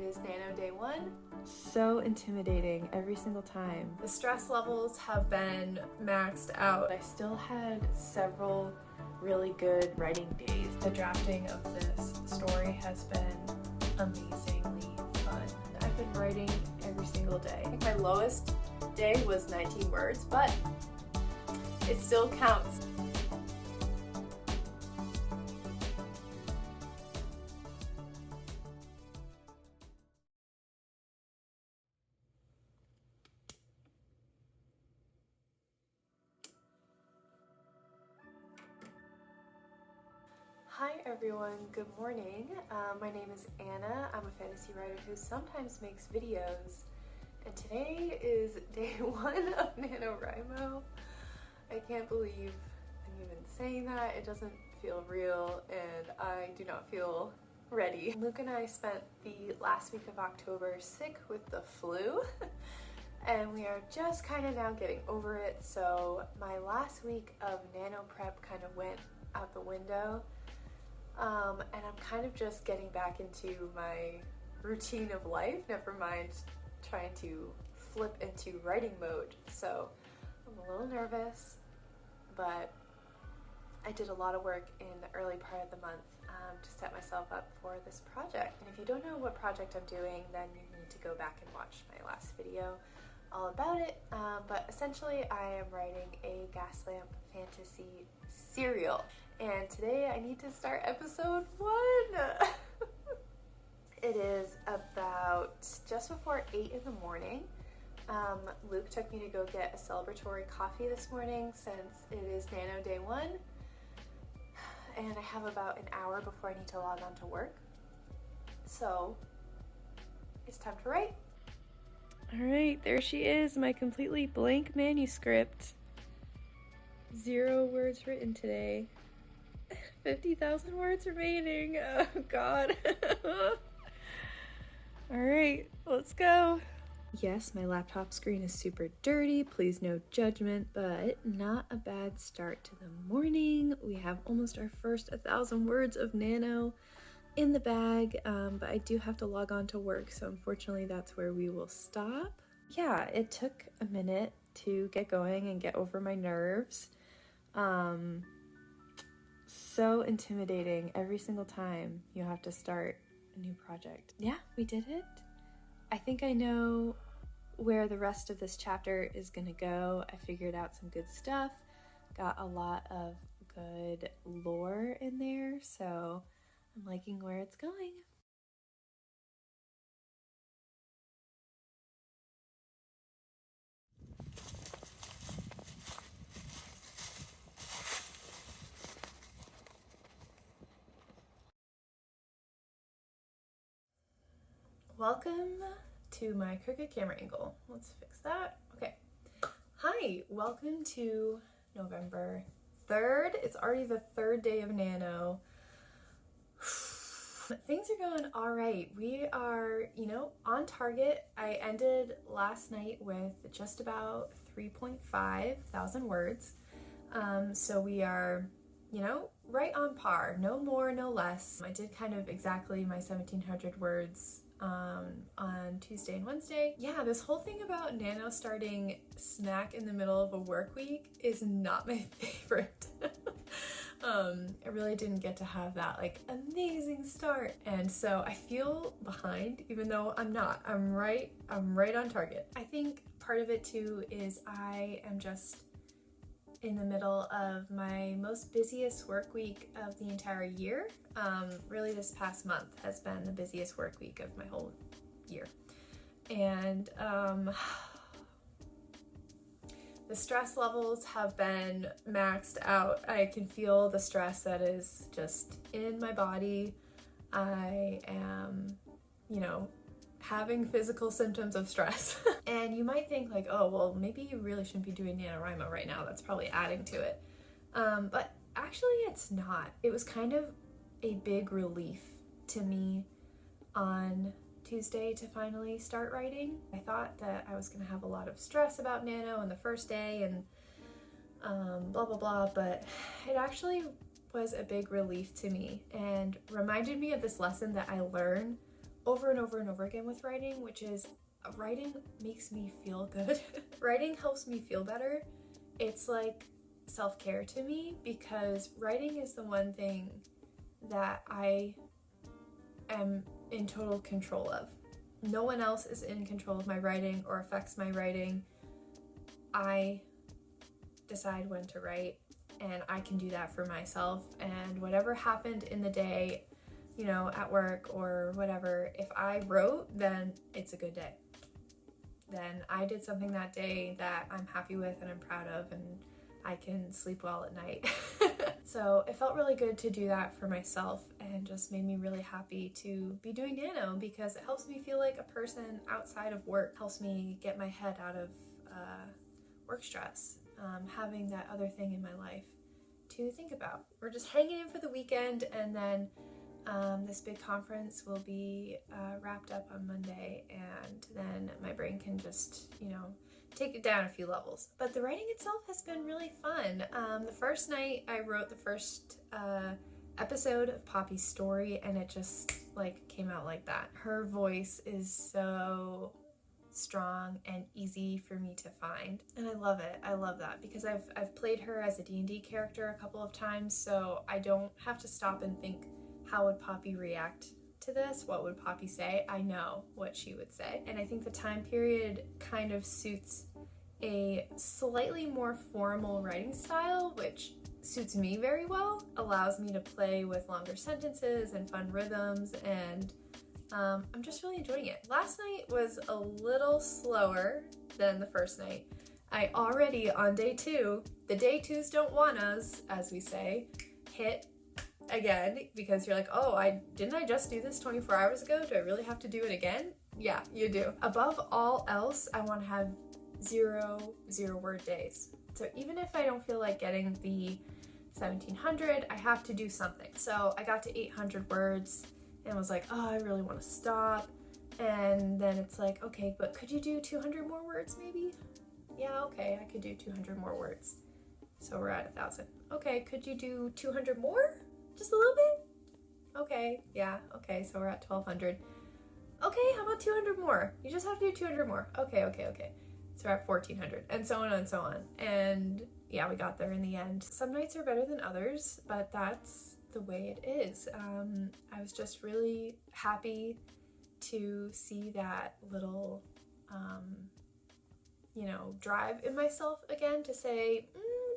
is Nano Day 1. So intimidating every single time. The stress levels have been maxed out. I still had several really good writing days. The drafting of this story has been amazingly fun. I've been writing every single day. I think my lowest day was 19 words, but it still counts. Hi everyone, good morning. My name is Anna. I'm a fantasy writer who sometimes makes videos, and today is day 1 of NaNoWriMo. I can't believe I'm even saying that. It doesn't feel real and I do not feel ready. Luke and I spent the last week of October sick with the flu and we are just kind of now getting over it, so my last week of nano prep kind of went out the window. And I'm kind of just getting back into my routine of life, never mind trying to flip into writing mode. So I'm a little nervous, but I did a lot of work in the early part of the month to set myself up for this project. And if you don't know what project I'm doing, then you need to go back and watch my last video all about it. But essentially I am writing a Gaslamp fantasy serial. And today I need to start episode 1. It is about just before 8 in the morning. Luke took me to go get a celebratory coffee this morning since it is Nano Day 1. And I have about an hour before I need to log on to work. So it's time to write. All right, there she is, my completely blank manuscript. 0 words written today. 50,000 words remaining. Oh God. All right, let's go. Yes, my laptop screen is super dirty. Please no judgment, but not a bad start to the morning. We have almost our first 1,000 words of nano in the bag, but I do have to log on to work, so unfortunately that's where we will stop. Yeah, it took a minute to get going and get over my nerves. So intimidating every single time you have to start a new project. Yeah, we did it. I think I know where the rest of this chapter is gonna go. I figured out some good stuff, got a lot of good lore in there, so I'm liking where it's going. Welcome to my crooked camera angle. Let's fix that. Okay. Hi, welcome to November 3rd. It's already the 3rd day of Nano. Things are going all right. We are, on target. I ended last night with just about 3.5 thousand words. So we are, right on par. No more, no less. I did kind of exactly my 1,700 words on Tuesday and Wednesday. Yeah, this whole thing about nano starting smack in the middle of a work week is not my favorite. I really didn't get to have that amazing start, and so I feel behind even though I'm not. I'm right on target. I think part of it too is I am just in the middle of my most busiest work week of the entire year. Really this past month has been the busiest work week of my whole year. And the stress levels have been maxed out. I can feel the stress that is just in my body. I am, having physical symptoms of stress. And you might think oh, well, maybe you really shouldn't be doing NaNoWriMo right now. That's probably adding to it. But actually it's not. It was kind of a big relief to me on Tuesday to finally start writing. I thought that I was gonna have a lot of stress about nano in the first day and blah, blah, blah, but it actually was a big relief to me and reminded me of this lesson that I learn over and over and over again with writing, which is writing makes me feel good. Writing helps me feel better. It's like self-care to me, because writing is the one thing that I am in total control of. No one else is in control of my writing or affects my writing. I decide when to write, and I can do that for myself. And whatever happened in the day, you know, at work or whatever, if I wrote, then it's a good day. Then I did something that day that I'm happy with and I'm proud of, and I can sleep well at night. So it felt really good to do that for myself, and just made me really happy to be doing Nano, because it helps me feel like a person outside of work, helps me get my head out of work stress, having that other thing in my life to think about. We're just hanging in for the weekend, and then this big conference will be wrapped up on Monday, and then my brain can just, you know, take it down a few levels. But the writing itself has been really fun. The first night I wrote the first episode of Poppy's story, and it just like came out like that. Her voice is so strong and easy for me to find, and I love it. I love that, because I've played her as a D&D character a couple of times, so I don't have to stop and think, how would Poppy react to this? What would Poppy say? I know what she would say. And I think the time period kind of suits a slightly more formal writing style, which suits me very well, allows me to play with longer sentences and fun rhythms, and I'm just really enjoying it. Last night was a little slower than the first night. I already, on day 2, the day 2s don't want us, as we say, hit again, because you're like, oh, didn't I just do this 24 hours ago? Do I really have to do it again? Yeah, you do. Above all else, I want to have 0 word days. So even if I don't feel like getting the 1700, I have to do something. So I got to 800 words and was like, oh, I really want to stop. And then it's like, okay, but could you do 200 more words maybe? Yeah, okay, I could do 200 more words. So we're at 1,000. Okay, could you do 200 more? Just a little bit? Okay, yeah, okay, so we're at 1,200. Okay, how about 200 more? You just have to do 200 more. Okay. So we're at 1,400, and so on and so on. And yeah, we got there in the end. Some nights are better than others, but that's the way it is. I was just really happy to see that little, you know, drive in myself again to say,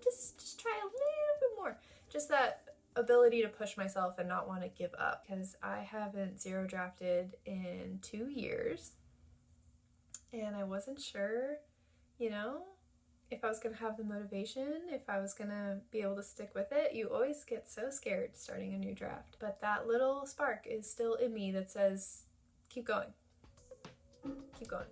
just try a little bit more. Just that ability to push myself and not want to give up, because I haven't zero drafted in 2 years, and I wasn't sure, you know, if I was going to have the motivation, if I was going to be able to stick with it. You always get so scared starting a new draft, but that little spark is still in me that says, keep going, keep going.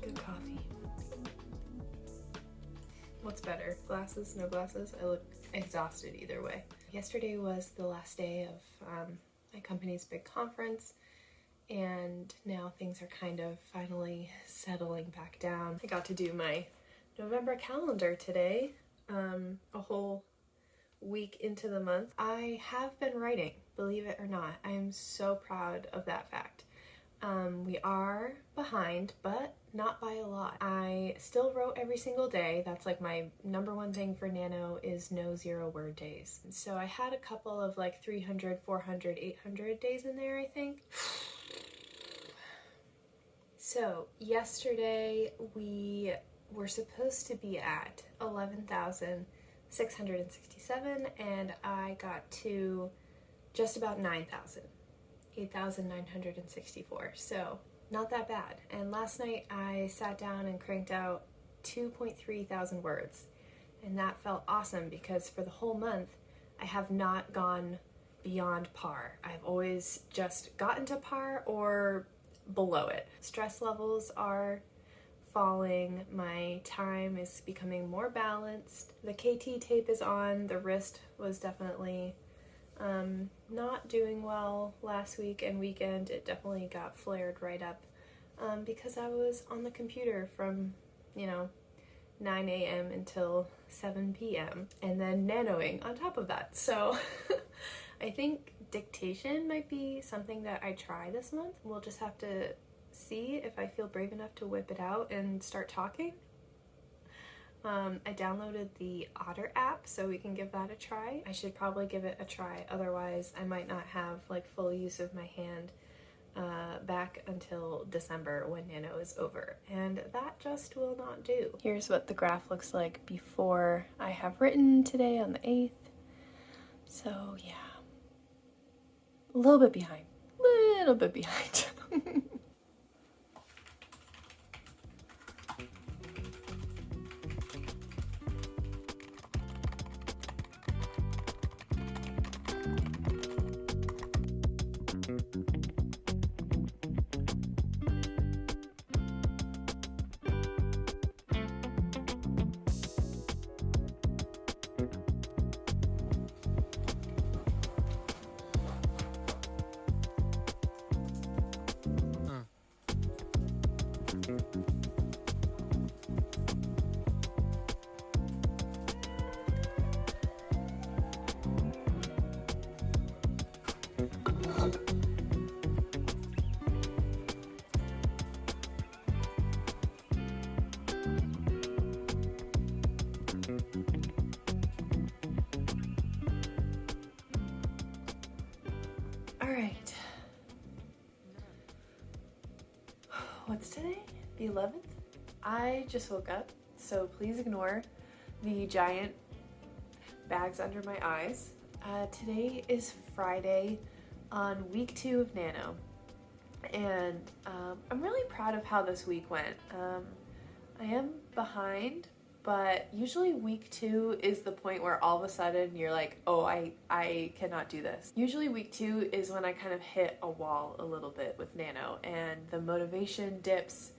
Good coffee. What's better, glasses, no glasses? I look exhausted either way. Yesterday was the last day of my company's big conference, and now things are kind of finally settling back down. I got to do my November calendar today, a whole week into the month. I have been writing, believe it or not. I am so proud of that fact. We are behind, but not by a lot. I still wrote every single day. That's like my number one thing for Nano is no 0 word days. So I had a couple of like 300, 400, 800 days in there, I think. So yesterday we were supposed to be at 11,667, and I got to just about 9,000. 8,964. So not that bad. And last night I sat down and cranked out 2.3 thousand words. And that felt awesome because for the whole month, I have not gone beyond par. I've always just gotten to par or below it. Stress levels are falling. My time is becoming more balanced. The KT tape is on. The wrist was definitely not doing well last week and weekend. It definitely got flared right up because I was on the computer from, 9 a.m. until 7 p.m. and then nanoing on top of that. So I think dictation might be something that I try this month. We'll just have to see if I feel brave enough to whip it out and start talking. I downloaded the Otter app, so we can give that a try. I should probably give it a try, otherwise I might not have full use of my hand back until December when Nano is over, and that just will not do. Here's what the graph looks like before I have written today on the 8th. So yeah, a little bit behind. Alright. What's today? The 11th? I just woke up, so please ignore the giant bags under my eyes. Today is Friday on week 2 of Nano, and I'm really proud of how this week went. I am behind, but usually week 2 is the point where all of a sudden you're like, oh, I cannot do this. Usually week 2 is when I kind of hit a wall a little bit with Nano, and the motivation dips.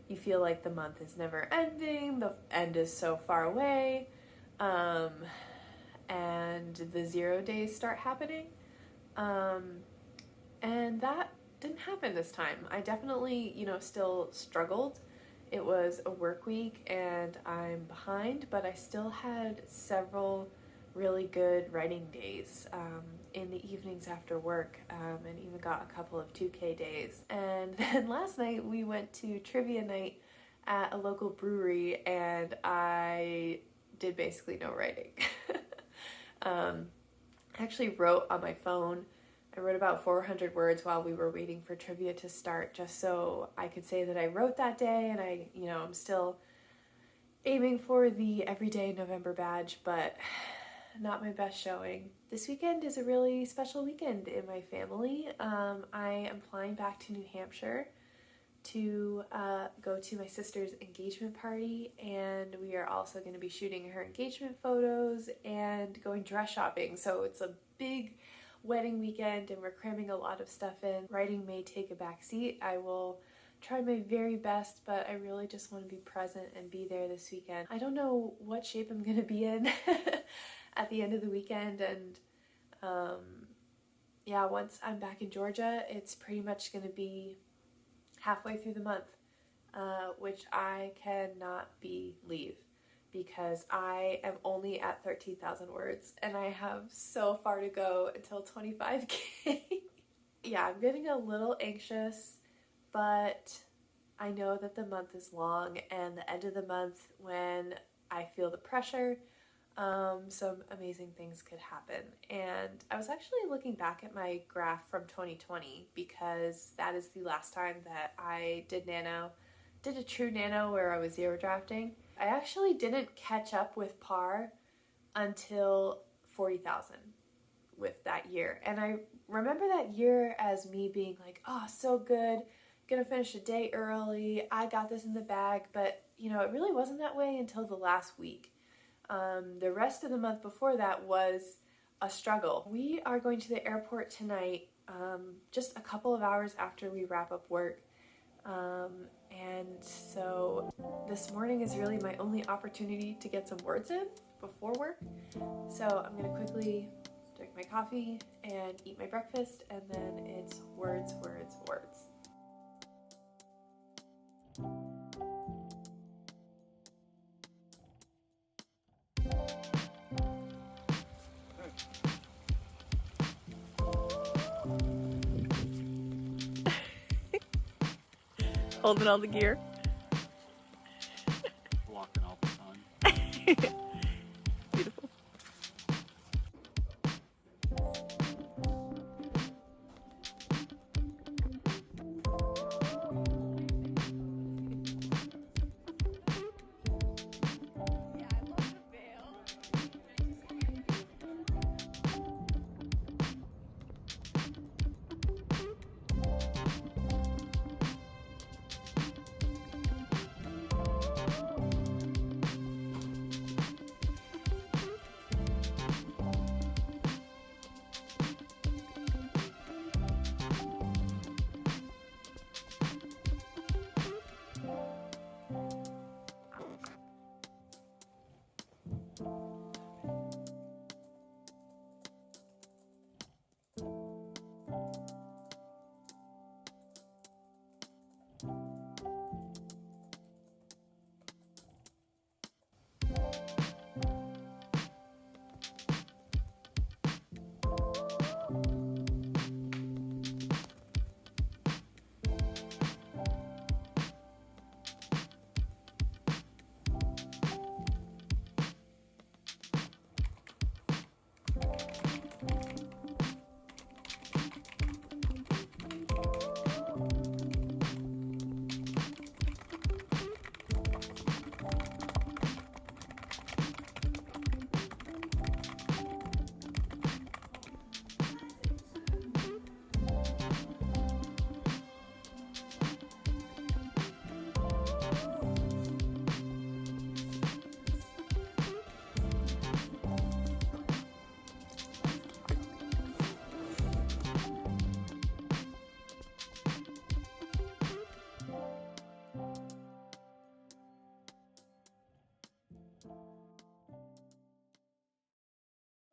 You feel like the month is never ending, the end is so far away, and the 0 days start happening. And that didn't happen this time. I definitely, still struggled. It was a work week and I'm behind, but I still had several really good writing days in the evenings after work, and even got a couple of 2K days. And then last night we went to trivia night at a local brewery, and I did basically no writing. I actually wrote on my phone. I wrote about 400 words while we were waiting for trivia to start, just so I could say that I wrote that day, and I'm still aiming for the everyday November badge, but not my best showing. This weekend is a really special weekend in my family. I am flying back to New Hampshire to go to my sister's engagement party, and we are also going to be shooting her engagement photos and going dress shopping. So it's a big wedding weekend and we're cramming a lot of stuff in. Writing may take a back seat. I will try my very best, but I really just want to be present and be there this weekend. I don't know what shape I'm going to be in at the end of the weekend, and once I'm back in Georgia, it's pretty much going to be halfway through the month, which I cannot believe, because I am only at 13,000 words and I have so far to go until 25K. Yeah, I'm getting a little anxious, but I know that the month is long, and the end of the month, when I feel the pressure, some amazing things could happen. And I was actually looking back at my graph from 2020, because that is the last time that I did a true Nano where I was 0 drafting. I actually didn't catch up with par until 40,000 with that year. And I remember that year as me being like, oh, so good. gonna finish a day early, I got this in the bag, but you know, it really wasn't that way until the last week. The rest of the month before that was a struggle. We are going to the airport tonight, just a couple of hours after we wrap up work. And so this morning is really my only opportunity to get some words in before work. So I'm gonna quickly drink my coffee and eat my breakfast, and then it's words, words, words. Holding all the gear. Blocking all the sun. Beautiful.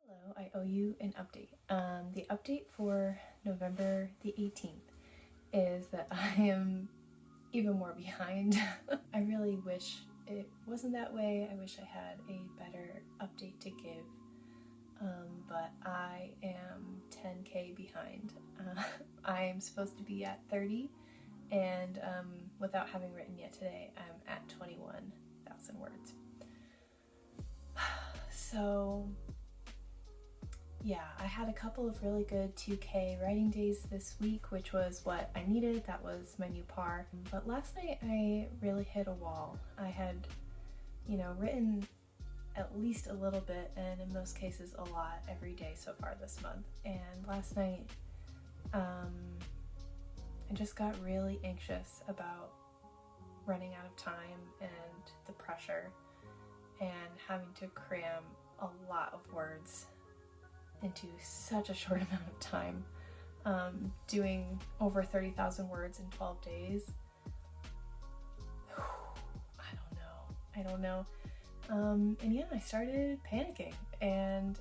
Hello, I owe you an update. The update for November the 18th is that I am even more behind. I really wish it wasn't that way. I wish I had a better update to give, but I am 10K behind. I am supposed to be at 30, and without having written yet today, I'm at 21,000 words. So yeah, I had a couple of really good 2K writing days this week, which was what I needed. That was my new par. But last night I really hit a wall. I had, you know, written at least a little bit, and in most cases a lot every day so far this month. And last night I just got really anxious about running out of time and the pressure and having to cram a lot of words into such a short amount of time. Doing over 30,000 words in 12 days. I don't know. And yeah, I started panicking and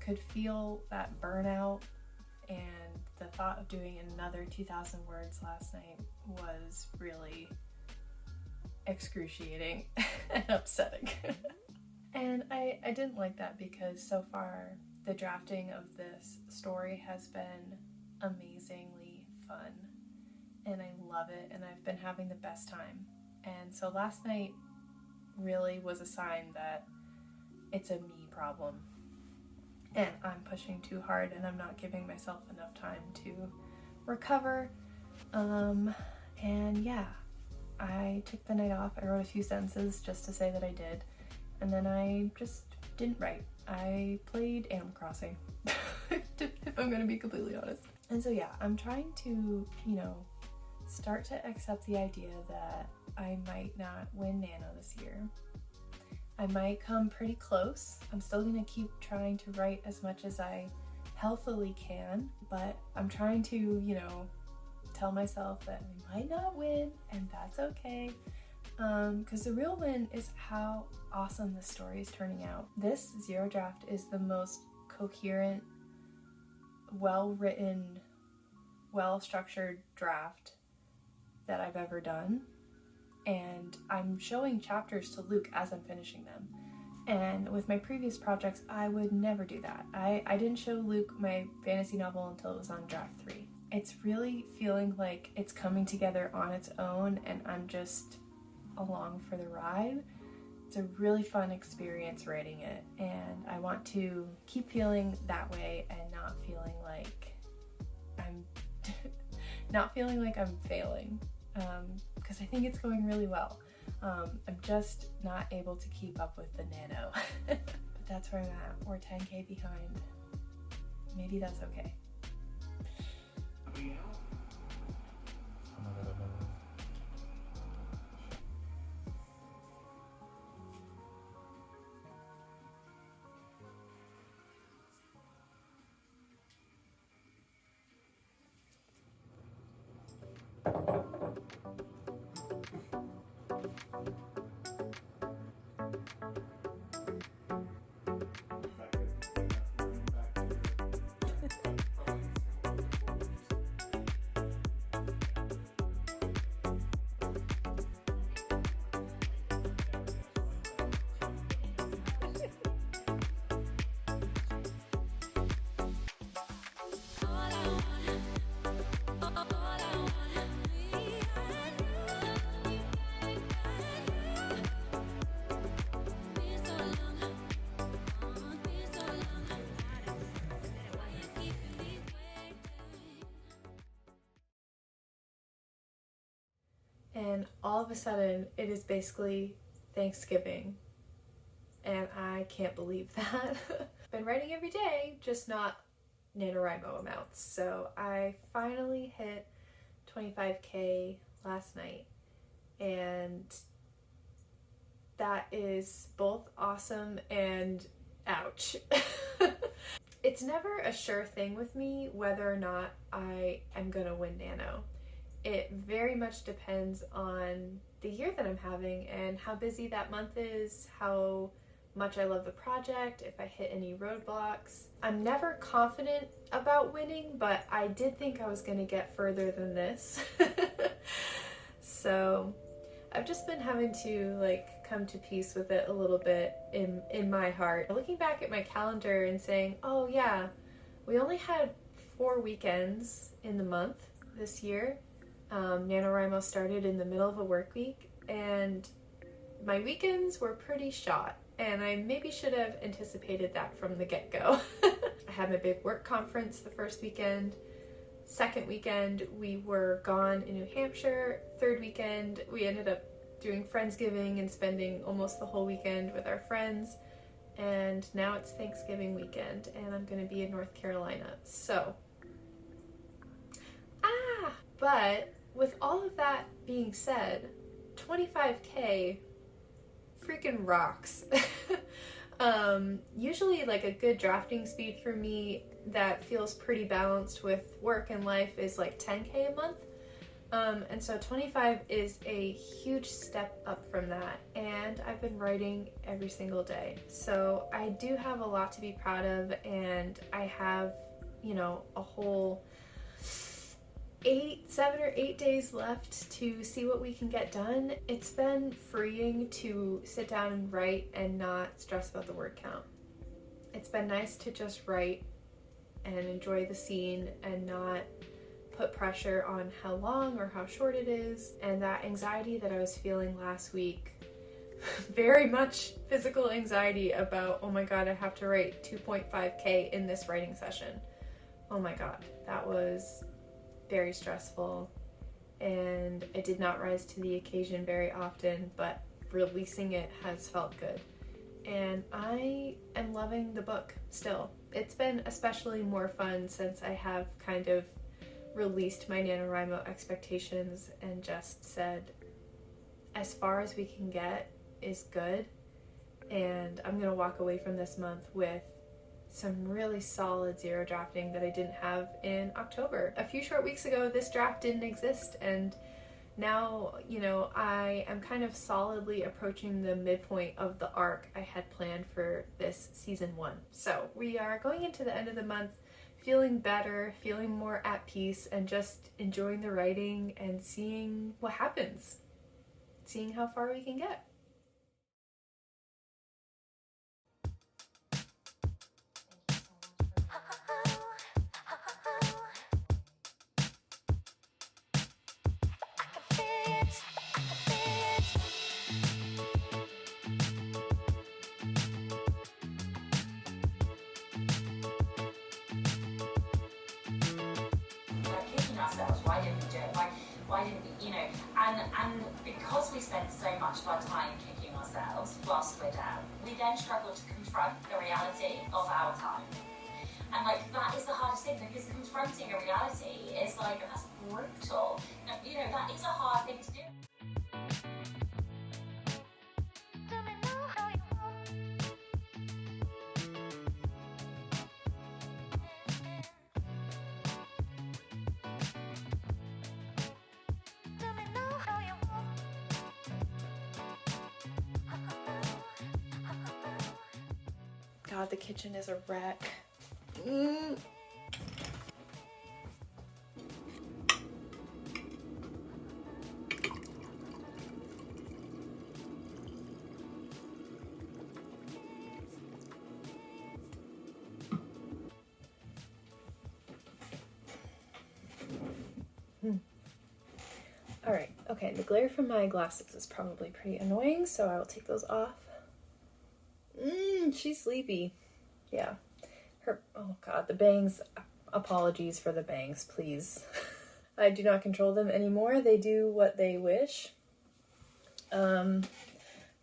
could feel that burnout, and the thought of doing another 2,000 words last night was really excruciating and upsetting. And I didn't like that because so far the drafting of this story has been amazingly fun and I love it and I've been having the best time. And so last night really was a sign that it's a me problem and I'm pushing too hard and I'm not giving myself enough time to recover. And yeah, I took the night off. I wrote a few sentences just to say that I did. And then I just didn't write. I played Animal Crossing, if I'm gonna be completely honest. And so yeah, I'm trying to, start to accept the idea that I might not win Nano this year. I might come pretty close. I'm still gonna keep trying to write as much as I healthily can, but I'm trying to, tell myself that we might not win, and that's okay. Because the real win is how awesome this story is turning out. This zero draft is the most coherent, well-written, well-structured draft that I've ever done. And I'm showing chapters to Luke as I'm finishing them. And with my previous projects, I would never do that. I didn't show Luke my fantasy novel until it was on draft 3. It's really feeling like it's coming together on its own, and I'm just along for the ride. It's a really fun experience writing it, and I want to keep feeling that way and not feeling like I'm failing, because I think it's going really well. I'm just not able to keep up with the Nano. But that's where I'm at. We're 10K behind. Maybe that's okay. And all of a sudden, it is basically Thanksgiving. And I can't believe that. I've been writing every day, just not NaNoWriMo amounts. So I finally hit 25K last night. And that is both awesome and ouch. It's never a sure thing with me whether or not I am gonna win Nano. It very much depends on the year that I'm having and how busy that month is, how much I love the project, if I hit any roadblocks. I'm never confident about winning, but I did think I was gonna get further than this. So I've just been having to come to peace with it a little bit in my heart. Looking back at my calendar and saying, oh yeah, we only had 4 weekends in the month this year. NaNoWriMo started in the middle of a work week, and my weekends were pretty shot, and I maybe should have anticipated that from the get-go. I had my big work conference the first weekend. Second weekend, we were gone in New Hampshire. Third weekend, we ended up doing Friendsgiving and spending almost the whole weekend with our friends. And now it's Thanksgiving weekend, and I'm going to be in North Carolina. So, but with all of that being said, 25K freaking rocks. Usually a good drafting speed for me that feels pretty balanced with work and life is 10K a month. And so 25 is a huge step up from that, and I've been writing every single day. So I do have a lot to be proud of, and I have, a whole 7 or 8 days left to see what we can get done. It's been freeing to sit down and write and not stress about the word count. It's been nice to just write and enjoy the scene and not put pressure on how long or how short it is. And that anxiety that I was feeling last week, very much physical anxiety about, oh my god, I have to write 2.5K in this writing session. Oh my god, that was very stressful, and it did not rise to the occasion very often, but releasing it has felt good. And I am loving the book still. It's been especially more fun since I have kind of released my NaNoWriMo expectations and just said, as far as we can get is good, and I'm gonna walk away from this month with some really solid zero drafting that I didn't have in October. A few short weeks ago, this draft didn't exist, and now, you know, I am kind of solidly approaching the midpoint of the arc I had planned for this season 1. So we are going into the end of the month feeling better, feeling more at peace, and just enjoying the writing and seeing what happens, seeing how far we can get. Ourselves, why didn't we do it? Why didn't we, you know? And because we spend so much of our time kicking ourselves whilst we're down, we then struggle to confront the reality of our time. And like that is the hardest thing, because confronting a reality is like, that's brutal. You know, that is a hard thing to do. God, the kitchen is a wreck. Alright, okay, the glare from my glasses is probably pretty annoying, so I will take those off. She's sleepy. Yeah. Oh god, the bangs. Apologies for the bangs, please. I do not control them anymore. They do what they wish. But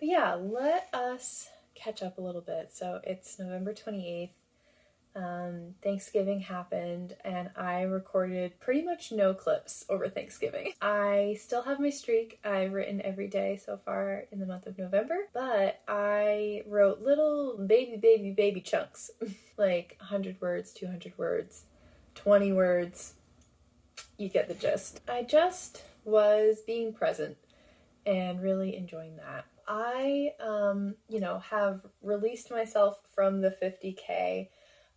yeah, let us catch up a little bit. So it's November 28th. Thanksgiving happened, and I recorded pretty much no clips over Thanksgiving. I still have my streak. I've written every day so far in the month of November, but I wrote little baby chunks, like 100 words, 200 words, 20 words. You get the gist. I just was being present and really enjoying that. I, you know, have released myself from the 50K,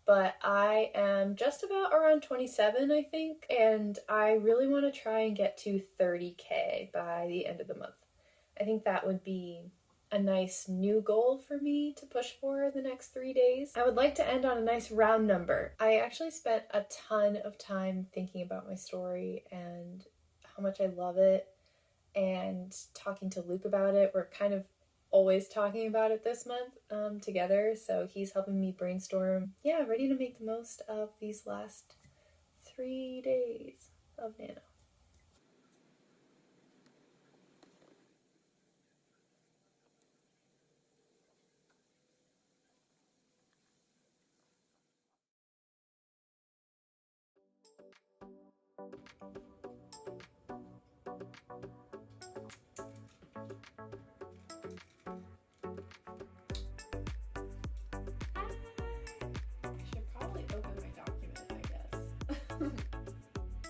but I am just about around 27, I think, and I really want to try and get to 30K by the end of the month. I think that would be a nice new goal for me to push for the next 3 days. I would like to end on a nice round number. I actually spent a ton of time thinking about my story and how much I love it, and talking to Luke about it. We're kind of always talking about it this month together, so he's helping me brainstorm. Yeah, ready to make the most of these last 3 days of Nano.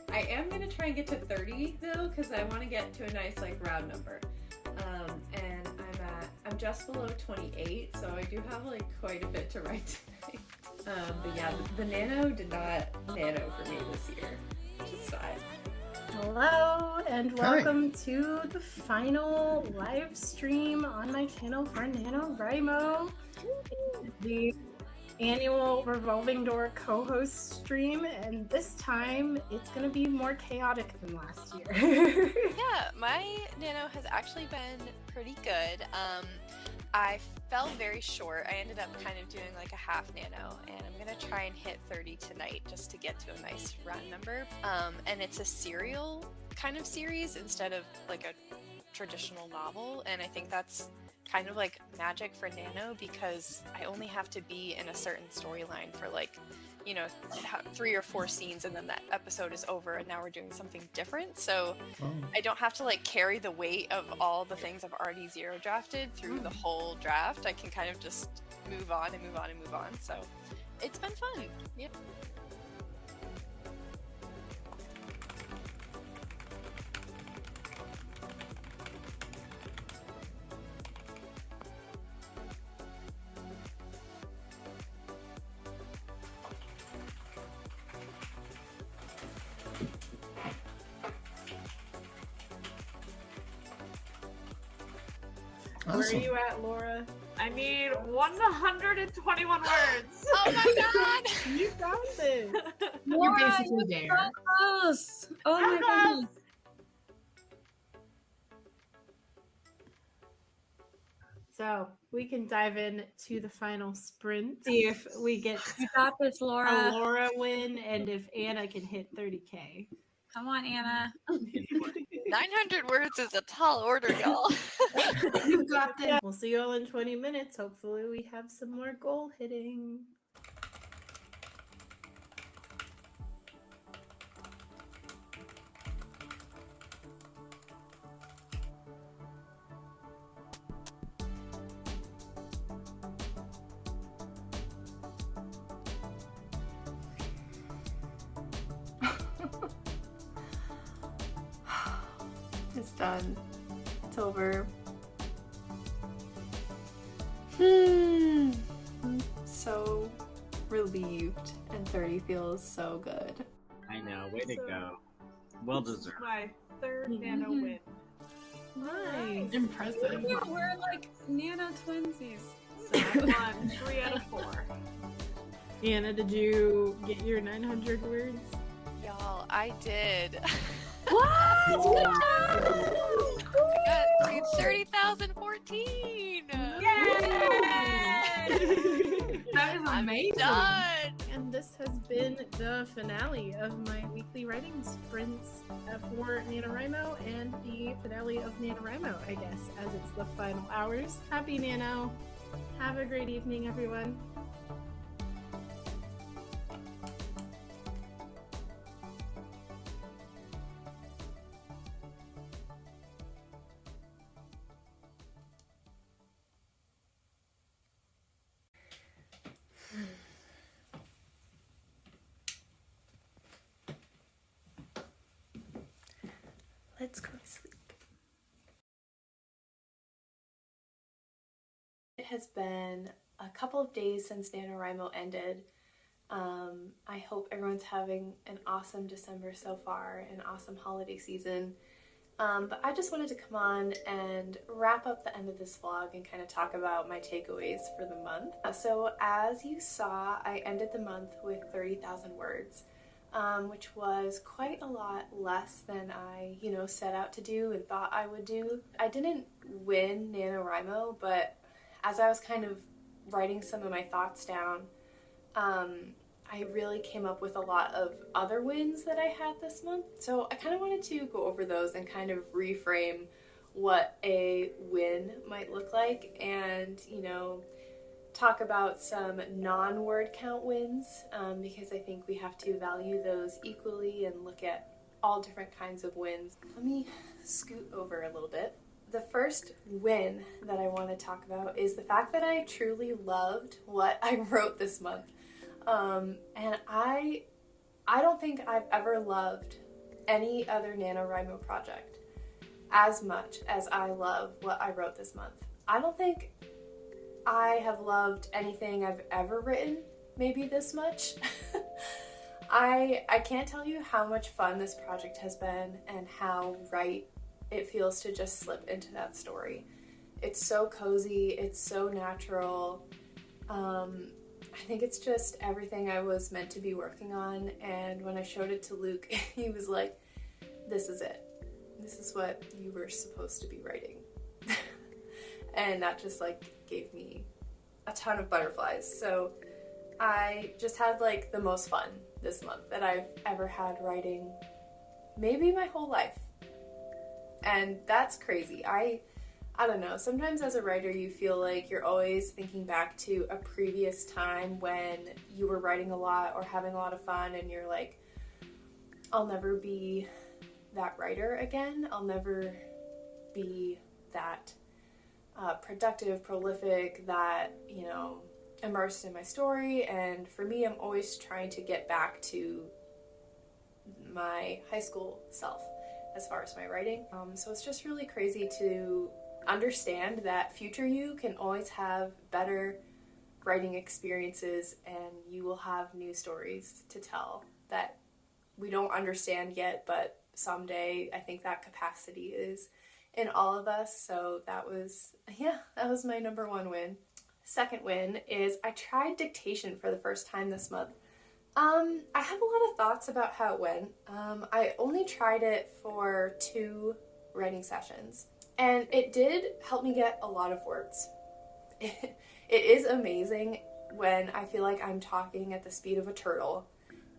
I am going to try and get to 30 though, because I want to get to a nice like round number. And I'm just below 28, so I do have like quite a bit to write tonight. But yeah, the Nano did not Nano for me this year, which is fine. Hello and welcome to the final live stream on my channel for NaNoWriMo. The annual revolving door co-host stream, and this time it's going to be more chaotic than last year. Yeah, my Nano has actually been pretty good. I fell very short. I ended up kind of doing like a half Nano, and I'm going to try and hit 30 tonight just to get to a nice round number. And it's a serial kind of series instead of like a traditional novel, and I think that's kind of like magic for Nano, because I only have to be in a certain storyline for like, you know, 3 or 4 scenes, and then that episode is over and now we're doing something different. So I don't have to like carry the weight of all the things I've already zero drafted through the whole draft. I can kind of just move on and move on and move on. So it's been fun. Yep. Where are you at, Laura? I need 121 words. Oh my god! You got this. You're basically there. So close. Oh my goodness. So we can dive in to the final sprint. See if we get You got this, a Laura. Laura win, and if Anna can hit 30K. Come on, Anna. 900 words is a tall order, y'all. You got this. We'll see you all in 20 minutes. Hopefully we have some more goal hitting. It's done. It's over. I'm so relieved, and 30 feels so good. I know. Way to go. Well deserved. My third Nano win. Nice. Impressive. We're like Nano twinsies. So I won 3 out of 4. Anna, did you get your 900 words? Y'all, I did. What? Good I got 30,014. That is I'm amazing. done. And this has been the finale of my weekly writing sprints for NaNoWriMo, and the finale of NaNoWriMo, I guess, as it's the final hours. Happy Nano. Have a great evening, everyone. Let's go to sleep. It has been a couple of days since NaNoWriMo ended. I hope everyone's having an awesome December so far, an awesome holiday season. But I just wanted to come on and wrap up the end of this vlog and kind of talk about my takeaways for the month. So as you saw, I ended the month with 30,000 words. Which was quite a lot less than I, set out to do and thought I would do. I didn't win NaNoWriMo, but as I was kind of writing some of my thoughts down, I really came up with a lot of other wins that I had this month. So I kind of wanted to go over those and kind of reframe what a win might look like, and, talk about some non-word count wins, because I think we have to value those equally and look at all different kinds of wins. Let me scoot over a little bit. The first win that I want to talk about is the fact that I truly loved what I wrote this month. And I don't think I've ever loved any other NaNoWriMo project as much as I love what I wrote this month. I don't think I have loved anything I've ever written maybe this much. I can't tell you how much fun this project has been and how right it feels to just slip into that story. It's so cozy, it's so natural. I think it's just everything I was meant to be working on, and when I showed it to Luke, he was like, this is it. This is what you were supposed to be writing. And that just gave me a ton of butterflies. So I just had the most fun this month that I've ever had writing maybe my whole life. And that's crazy. I don't know, sometimes as a writer you feel like you're always thinking back to a previous time when you were writing a lot or having a lot of fun, and you're like, I'll never be that writer again. I'll never be that productive, prolific, that, you know, immersed in my story. And for me, I'm always trying to get back to my high school self as far as my writing. So it's just really crazy to understand that future you can always have better writing experiences, and you will have new stories to tell that we don't understand yet, but someday I think that capacity is in all of us. So that was my number one win. Second win is I tried dictation for the first time this month. I have a lot of thoughts about how it went. I only tried it for 2 writing sessions, and it did help me get a lot of words. It is amazing when I feel like I'm talking at the speed of a turtle,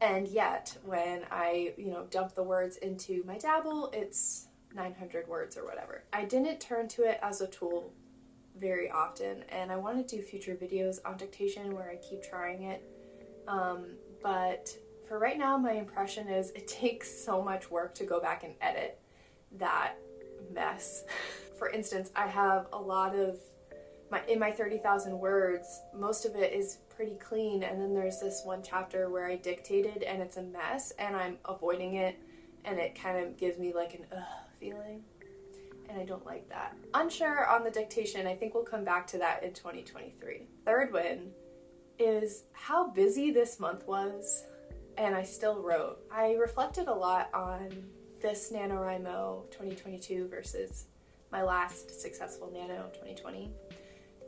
and yet when I, dump the words into my Dabble, it's 900 words or whatever. I didn't turn to it as a tool very often, and I want to do future videos on dictation where I keep trying it. But for right now, my impression is it takes so much work to go back and edit that mess. For instance, I have a lot of in my 30,000 words, most of it is pretty clean, and then there's this one chapter where I dictated and it's a mess and I'm avoiding it, and it kind of gives me like an feeling, and I don't like that. Unsure on the dictation. I think we'll come back to that in 2023. Third win is how busy this month was, and I still wrote. I reflected a lot on this NaNoWriMo 2022 versus my last successful Nano 2020,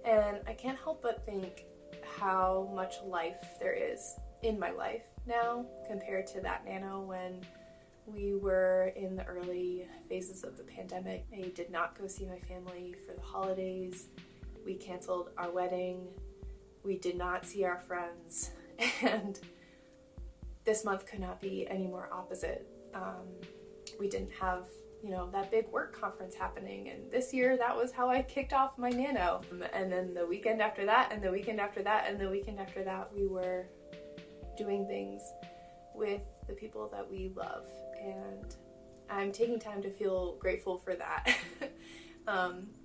and I can't help but think how much life there is in my life now compared to that Nano when we were in the early phases of the pandemic. I did not go see my family for the holidays. We canceled our wedding. We did not see our friends, and this month could not be any more opposite. We didn't have, that big work conference happening, and this year that was how I kicked off my Nano. And then the weekend after that, and the weekend after that, and the weekend after that, we were doing things with the people that we love, and I'm taking time to feel grateful for that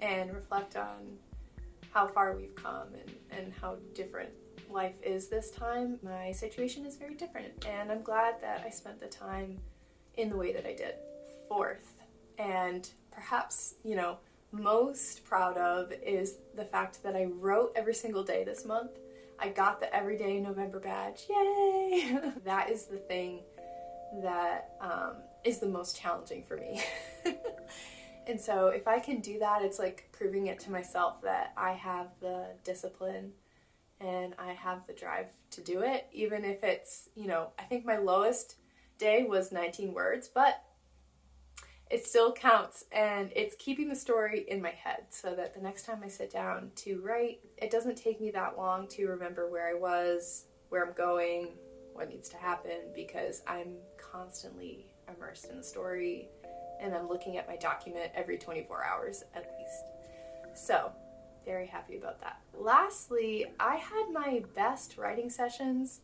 and reflect on how far we've come and how different life is this time. My situation is very different, and I'm glad that I spent the time in the way that I did. Fourth, and perhaps, most proud of, is the fact that I wrote every single day this month. I got the Everyday November badge. Yay! That is the thing that is the most challenging for me. And so if I can do that, it's like proving it to myself that I have the discipline and I have the drive to do it, even if it's, I think my lowest day was 19 words, but it still counts, and it's keeping the story in my head so that the next time I sit down to write, it doesn't take me that long to remember where I was, where I'm going, what needs to happen, because I'm constantly immersed in the story and I'm looking at my document every 24 hours at least. So, very happy about that. Lastly, I had my best writing sessions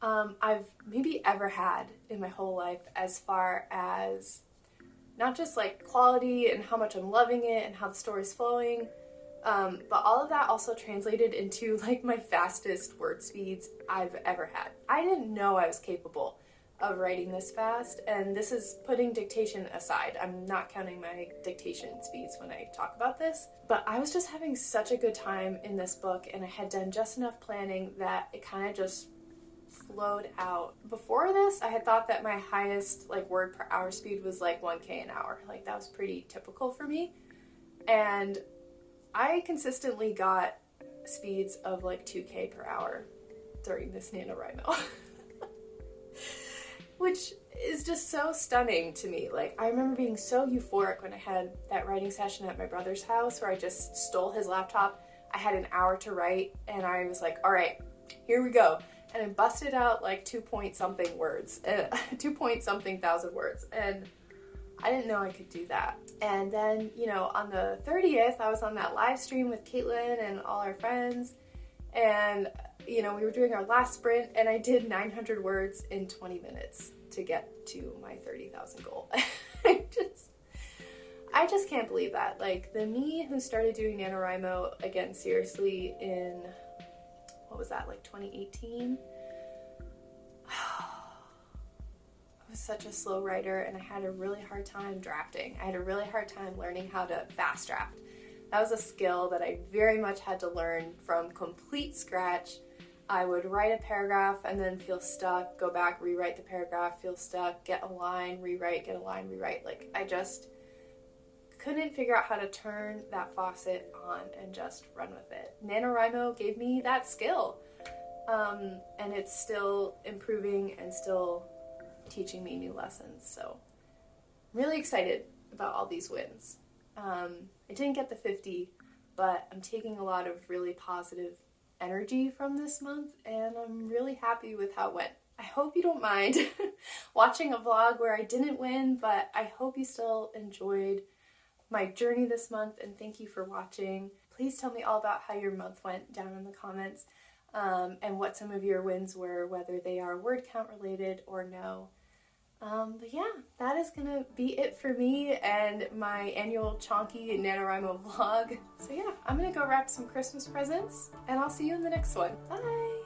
I've maybe ever had in my whole life, as far as not just like quality and how much I'm loving it and how the story's flowing, but all of that also translated into like my fastest word speeds I've ever had. I didn't know I was capable of writing this fast, and this is putting dictation aside. I'm not counting my dictation speeds when I talk about this, but I was just having such a good time in this book, and I had done just enough planning that it kind of just flowed out. Before this, I had thought that my highest word per hour speed was 1K an hour. That was pretty typical for me, and I consistently got speeds of 2K per hour during this NaNoWriMo. Which is just so stunning to me. I remember being so euphoric when I had that writing session at my brother's house where I just stole his laptop. I had an hour to write, and I was like, all right, here we go. And I busted out 2 point something words, 2 point something thousand words. And I didn't know I could do that. And then, you know, on the 30th, I was on that live stream with Caitlin and all our friends. And, you know, we were doing our last sprint and I did 900 words in 20 minutes to get to my 30,000 goal. I just can't believe that. Like, the me who started doing NaNoWriMo, again, seriously, in, what was that, like 2018? I was such a slow writer and I had a really hard time drafting. I had a really hard time learning how to fast draft. That was a skill that I very much had to learn from complete scratch. I would write a paragraph and then feel stuck, go back, rewrite the paragraph, feel stuck, get a line, rewrite, get a line, rewrite. Like, I just couldn't figure out how to turn that faucet on and just run with it. NaNoWriMo gave me that skill. And it's still improving and still teaching me new lessons. So I'm really excited about all these wins. I didn't get the 50, but I'm taking a lot of really positive energy from this month and I'm really happy with how it went. I hope you don't mind watching a vlog where I didn't win, but I hope you still enjoyed my journey this month and thank you for watching. Please tell me all about how your month went down in the comments and what some of your wins were, whether they are word count related or no. But yeah, that is gonna be it for me and my annual chonky NaNoWriMo vlog. So yeah, I'm gonna go wrap some Christmas presents and I'll see you in the next one. Bye!